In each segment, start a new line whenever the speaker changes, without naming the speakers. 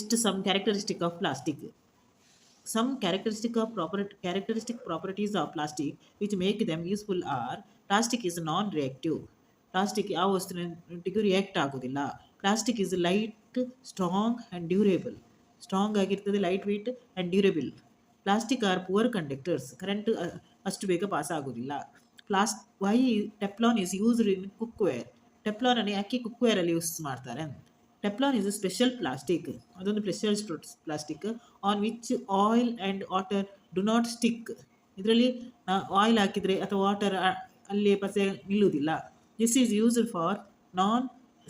list some characteristic of plastic. Some characteristic properties of plastic which make them useful are: plastic is non-reactive. Plastic ಯಾವ ವಸ್ತುವಿನೊಟ್ಟಿಗೂ react ಆಗೋದಿಲ್ಲ. Plastic is light, strong and durable. Strong ಆಗಿರ್ತದೆ, light weight and durable. Plastic are poor conductors. Current ಅಷ್ಟು ಬೇಗ pass ಆಗೋದಿಲ್ಲ. Why Teflon is used in cookware. Teflon ಅನ್ನು ಯಾಕೆ cookware ಅಲ್ಲಿ ಯೂಸ್ ಮಾಡ್ತಾರೆ? Teflon is a special plastic. ಅದೊಂದು special plastic on which oil and water do not stick. ಇದರಲ್ಲಿ oil ಹಾಕಿದರೆ ಅಥವಾ ವಾಟರ್ ಅಲ್ಲಿ ಪಸೆ ನಿಲ್ಲುವುದಿಲ್ಲ. This is used for non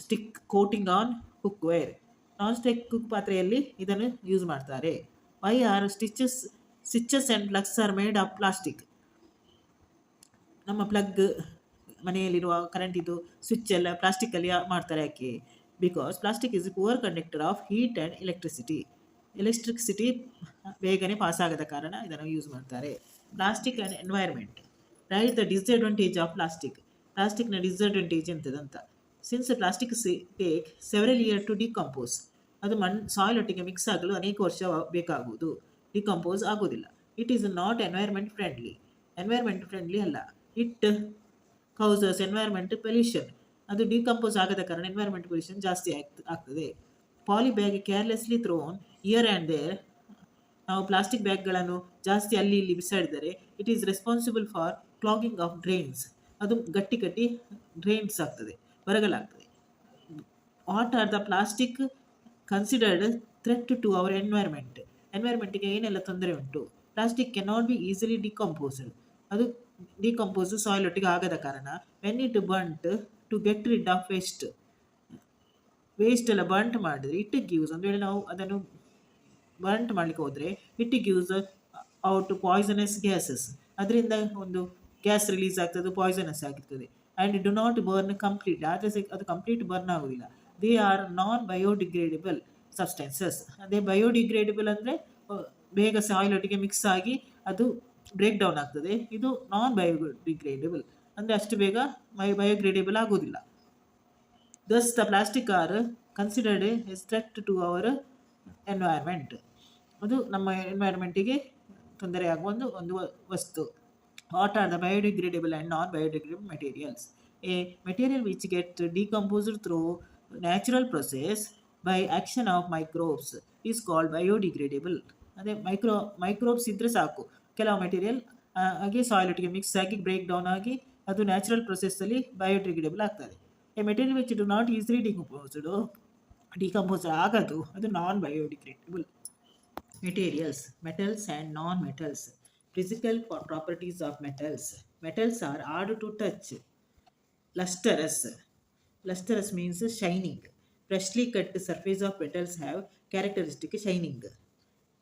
stick coating on cookware. Non stick cook ಪಾತ್ರೆಯಲ್ಲಿ ಇದನ್ನು ಯೂಸ್ ಮಾಡ್ತಾರೆ. Why are switches and plugs are made of plastic. ನಮ್ಮ ಪ್ಲಗ್ ಮನೆಯಲ್ಲಿರುವ ಕರೆಂಟ್ ಇದು ಸ್ವಿಚ್ ಎಲ್ಲ ಪ್ಲಾಸ್ಟಿಕ್ಕಲ್ಲಿ ಮಾಡ್ತಾರೆ. ಯಾಕೆ? Because plastic is poor conductor of heat and electricity ಬೇಗನೆ ಪಾಸ್ ಆಗದ ಕಾರಣ ಇದನ್ನು ಯೂಸ್ ಮಾಡ್ತಾರೆ. Plastic and environment. Right the disadvantage of plastic. ಪ್ಲಾಸ್ಟಿಕ್ನ ಡಿಸ್ಅಡ್ವಾಂಟೇಜ್ ಎಂತದಂತ. Since plastic take several year to decompose. ಅದು ಸಾಯಿಲ್ ಒಟ್ಟಿಗೆ ಮಿಕ್ಸ್ ಆಗಲು ಅನೇಕ ವರ್ಷ ಬೇಕಾಗುವುದು. ಡಿಕಂಪೋಸ್ ಆಗೋದಿಲ್ಲ. It is not environment friendly. Environment friendly ಅಲ್ಲ. It causes environment pollution. ಅದು ಡಿಕಂಪೋಸ್ ಆಗದ ಕಾರಣ ಎನ್ವೈರ್ಮೆಂಟ್ ಪೊಲ್ಯೂಷನ್ ಜಾಸ್ತಿ ಆಗ್ತದೆ. Poly bag carelessly thrown here and there. ನಾವು ಪ್ಲಾಸ್ಟಿಕ್ ಬ್ಯಾಗ್ಗಳನ್ನು ಜಾಸ್ತಿ ಅಲ್ಲಿ ಇಲ್ಲಿ ಬಿಸಾಡಿದರೆ it is responsible for clogging of drains. ಅದು ಗಟ್ಟಿ ಡ್ರೈನ್ಸ್ ಆಗ್ತದೆ, ಬರಗಲಾಗ್ತದೆ. What are the plastic considered threat to our environment. ಎನ್ವೈರ್ಮೆಂಟಿಗೆ ಏನೆಲ್ಲ ತೊಂದರೆ ಉಂಟು? Plastic cannot be easily decomposed. ಅದು ಡಿಕಂಪೋಸ್ ಸಾಯಿಲ್ ಒಟ್ಟಿಗೆ ಆಗದ ಕಾರಣ. When it burnt to get rid of waste ಎಲ್ಲ ಬಂಟ್ ಮಾಡಿದ್ರೆ ಇಟ್ ಗಿವ್ಸ್, ಒಂದು ವೇಳೆ ನಾವು ಅದನ್ನು ಬಂಟ್ ಮಾಡಲಿಕ್ಕೆ ಹೋದರೆ it gives out poisonous gases. ಅದರಿಂದ ಒಂದು ಗ್ಯಾಸ್ ರಿಲೀಸ್ ಆಗ್ತದೆ, ಪಾಯ್ಸನಸ್ ಆಗಿರ್ತದೆ. And do not burn complete. ಆದರೆ ಅದು ಕಂಪ್ಲೀಟ್ ಬರ್ನ್ ಆಗೋದಿಲ್ಲ. They are non biodegradable substances. ಅದೇ ಬಯೋಡಿಗ್ರೇಡಬಲ್ ಅಂದರೆ ಬೇಗ ಸಾಯಿಲ್ ಒಟ್ಟಿಗೆ ಮಿಕ್ಸ್ ಆಗಿ ಅದು ಬ್ರೇಕ್ ಡೌನ್ ಆಗ್ತದೆ. ಇದು ನಾನ್ ಬಯೋಡಿಗ್ರೇಡಬಲ್ ಅಂದರೆ ಅಷ್ಟು ಬೇಗ ಬಯೋಗ್ರೇಡೇಬಲ್ ಆಗೋದಿಲ್ಲ. Thus the plastic are considered as threat to our environment. ಅದು ನಮ್ಮ ಎನ್ವೈರ್ಮೆಂಟಿಗೆ ತೊಂದರೆ ಆಗುವ ಒಂದು ವಸ್ತು. What are the biodegradable and non biodegradable materials? A material which get decomposed through natural process by action of microbes is called biodegradable. ಅದೇ microbes ಇದ್ದರೆ ಸಾಕು. ಕೆಲವು ಮೆಟೀರಿಯಲ್ ಹಾಗೆ ಸಾಯಿಲ್ ಒಟ್ಟಿಗೆ ಮಿಕ್ಸ್ ಆಗಿ ಬ್ರೇಕ್ ಡೌನ್ ಆಗಿ ಅದು ನ್ಯಾಚುರಲ್ ಪ್ರೊಸೆಸ್ಸಲ್ಲಿ ಬಯೋಡಿಗ್ರೇಡೇಬಲ್ ಆಗ್ತದೆ. A material which do not easily decompose ಆಗೋದು ಅದು non biodegradable. Materials, metals and non metals. Physical properties of metals. Metals are hard to touch. Lustrous. Lustrous means shining. Freshly cut surface of metals have characteristic shining.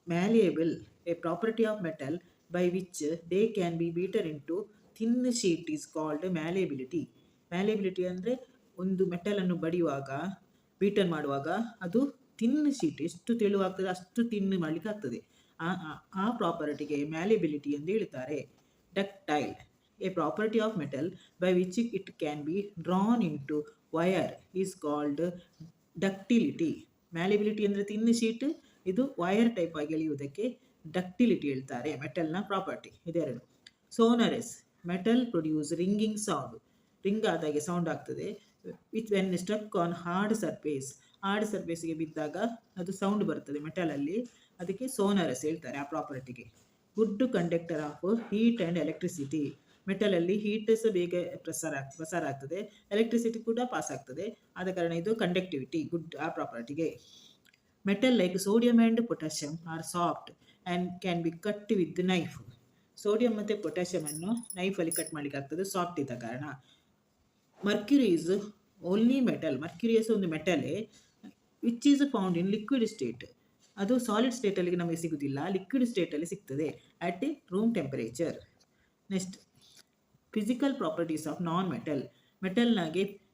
Malleable. A property of metal by which they can be beaten into thin sheet is called malleability. Malleability ಅಂದರೆ ಒಂದು ಮೆಟಲನ್ನು beaten ಮಾಡುವಾಗ ಅದು thin sheet ಎಷ್ಟು ತೆಳುವಾಗ್ತದೆ ಅಷ್ಟು ತಿನ್ ಮಾಡಲಿಕ್ಕೆ ಆಗ್ತದೆ. ಆ ಪ್ರಾಪರ್ಟಿಗೆ ಮ್ಯಾಲಿಬಿಲಿಟಿ ಎಂದು ಹೇಳ್ತಾರೆ. Ductile. A property of metal by which it can be drawn in to wire is called ductility. Malleability ಅಂದರೆ ತಿನ್ ಶೀಟ್, ಇದು ವಯರ್ ಟೈಪ್ ಆಗಿ ಎಳೆಯುವುದಕ್ಕೆ ಡಕ್ಟಿಲಿಟಿ ಹೇಳ್ತಾರೆ. ಮೆಟಲ್ನ ಪ್ರಾಪರ್ಟಿ ಇದೆರಡು. Sonorous. Metal produce ringing sound. Ring ಆದಾಗೆ sound ಆಗ್ತದೆ. Which when struck on hard surface. Hard ಸರ್ಫೇಸ್ಗೆ ಬಿದ್ದಾಗ ಅದು ಸೌಂಡ್ ಬರ್ತದೆ ಮೆಟಲಲ್ಲಿ, ಅದಕ್ಕೆ ಸೋನರಸ್ ಹೇಳ್ತಾರೆ ಆ ಪ್ರಾಪರ್ಟಿಗೆ. Good conductor of heat and electricity. ಮೆಟಲಲ್ಲಿ ಹೀಟ್ ಸಹ ಬೇಗ ಪ್ರಸಾರ ಆಗ್ತದೆ, ಎಲೆಕ್ಟ್ರಿಸಿಟಿ ಕೂಡ ಪಾಸ್ ಆಗ್ತದೆ, ಆದ ಕಾರಣ ಇದು ಕಂಡಕ್ಟಿವಿಟಿ ಗುಡ್ ಆ ಪ್ರಾಪರ್ಟಿಗೆ. Metal like sodium and potassium are soft and can be cut with knife. Sodium ಮತ್ತು ಪೊಟ್ಯಾಷಿಯಮನ್ನು ನೈಫಲ್ಲಿ ಕಟ್ ಮಾಡಲಿಕ್ಕೆ ಆಗ್ತದೆ ಸಾಫ್ಟ್ ಇದ್ದ ಕಾರಣ. Mercury is only metal. Mercury is ಒಂದು ಮೆಟಲೇ which is found in liquid state. ಅದು ಸಾಲಿಡ್ ಸ್ಟೇಟಲ್ಲಿ ನಮಗೆ ಸಿಗುವುದಿಲ್ಲ, ಲಿಕ್ವಿಡ್ ಸ್ಟೇಟಲ್ಲಿ ಸಿಗ್ತದೆ at a room temperature. Next, physical properties of non metal.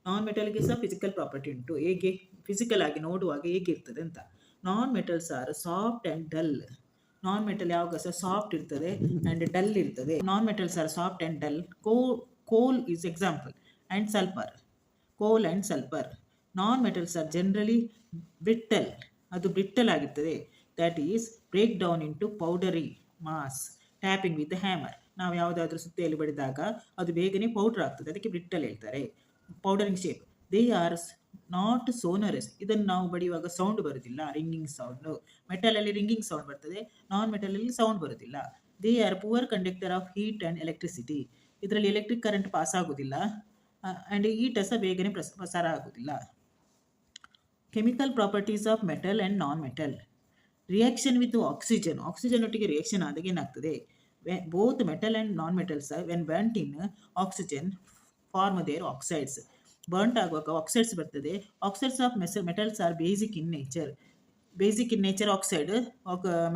Non ಮೆಟಲ್ಗೆ ಸಹ ಫಿಸಿಕಲ್ ಪ್ರಾಪರ್ಟಿ ಉಂಟು. ಹೇಗೆ ಫಿಸಿಕಲ್ ಆಗಿ ನೋಡುವಾಗ ಹೇಗಿರ್ತದೆ ಅಂತ. Non metals are soft and dull. Non metal ಯಾವಾಗ ಸಹ ಸಾಫ್ಟ್ ಇರ್ತದೆ ಆ್ಯಂಡ್ ಡಲ್ ಇರ್ತದೆ. Non metals are soft and dull. Coal is example and sulphur. Coal and sulphur. Non metals are generally brittle ಅದು brittle ಆಗಿರ್ತದೆ. That is break down into powdery mass tapping with hammer. ನಾವು ಯಾವುದಾದ್ರೂ ಸುತ್ತಿಯಲ್ಲಿ ಬಡಿದಾಗ ಅದು ಬೇಗನೆ powder ಆಗ್ತದೆ, ಅದಕ್ಕೆ brittle ಹೇಳ್ತಾರೆ. Powdering shape. They are not sonorous. ಇದನ್ನು ನಾವು ಬಡಿಯುವಾಗ ಸೌಂಡ್ ಬರುವುದಿಲ್ಲ, ರಿಂಗಿಂಗ್ ಸೌಂಡು. ಮೆಟಲಲ್ಲಿ ರಿಂಗಿಂಗ್ ಸೌಂಡ್ ಬರ್ತದೆ, ನಾನ್ ಮೆಟಲಲ್ಲಿ ಸೌಂಡ್ ಬರುವುದಿಲ್ಲ. They are poor conductor of heat and electricity. ಇದರಲ್ಲಿ ಎಲೆಕ್ಟ್ರಿಕ್ ಕರೆಂಟ್ ಪಾಸ್ ಆಗೋದಿಲ್ಲ ಆ್ಯಂಡ್ ಹೀಟ್ ಸಹ ಬೇಗನೆ ಪ್ರಸಾರ ಆಗೋದಿಲ್ಲ. Chemical properties of metal and non metal. Reaction with oxygen. Oxygen ಒಟ್ಟಿಗೆ ರಿಯಾಕ್ಷನ್ ಆದಾಗ ಏನಾಗ್ತದೆ, both metal and non metals when burnt in oxygen form there oxides. Burnt ಆಗುವಾಗ ಆಕ್ಸೈಡ್ಸ್ ಬರ್ತದೆ. Oxides of metals are basic in nature. Basic in nature oxide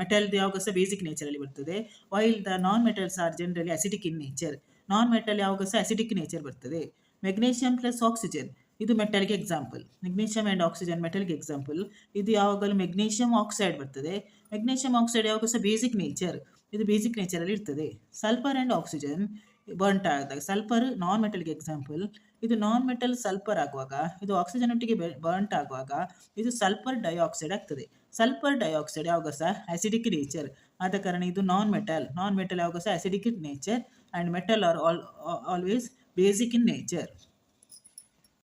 metal ಯಾವಾಗ ಸಹ basic ನೇಚರಲ್ಲಿ ಬರ್ತದೆ. While the non metals are generally acidic in nature. Non metal ಯಾವಾಗ ಸಹ acidic nature ಬರ್ತದೆ. Magnesium plus oxygen, ಇದು ಮೆಟಲ್ಗೆ ಎಕ್ಸಾಂಪಲ್. ಮೆಗ್ನೀಷಿಯಂ ಆ್ಯಂಡ್ ಆಕ್ಸಿಜನ್ ಮೆಟಲ್ಗೆ ಎಕ್ಸಾಂಪಲ್. ಇದು ಯಾವಾಗಲೂ ಮೆಗ್ನೀಷಿಯಂ ಆಕ್ಸೈಡ್ ಬರ್ತದೆ. ಮೆಗ್ನೀಷಿಯಂ ಆಕ್ಸೈಡ್ ಯಾವಾಗ ಸಹ ಬೇಸಿಕ್ ನೇಚರ್, ಇದು ಬೇಸಿಕ್ ನೇಚರಲ್ಲಿ ಇರ್ತದೆ. ಸಲ್ಫರ್ ಆ್ಯಂಡ್ ಆಕ್ಸಿಜನ್ ಬರ್nt ಆದಾಗ, ಸಲ್ಫರ್ ನಾನ್ ಮೆಟಲ್ಗೆ ಎಕ್ಸಾಂಪಲ್. ಇದು ನಾನ್ ಮೆಟಲ್ ಸಲ್ಫರ್ ಆಗುವಾಗ, ಇದು ಆಕ್ಸಿಜನ್ ಒಟ್ಟಿಗೆ ಬರ್nt ಆಗುವಾಗ ಇದು ಸಲ್ಫರ್ ಡೈಆಕ್ಸೈಡ್ ಆಗ್ತದೆ. ಸಲ್ಫರ್ ಡೈಆಕ್ಸೈಡ್ ಯಾವಾಗ ಸಹ ಅಸಿಡಿಕ್ ನೇಚರ್, ಆದ ಕಾರಣ ಇದು ನಾನ್ ಮೆಟಲ್. ನಾನ್ ಮೆಟಲ್ ಯಾವಾಗ ಸಹ acidic nature and metal are always basic in nature.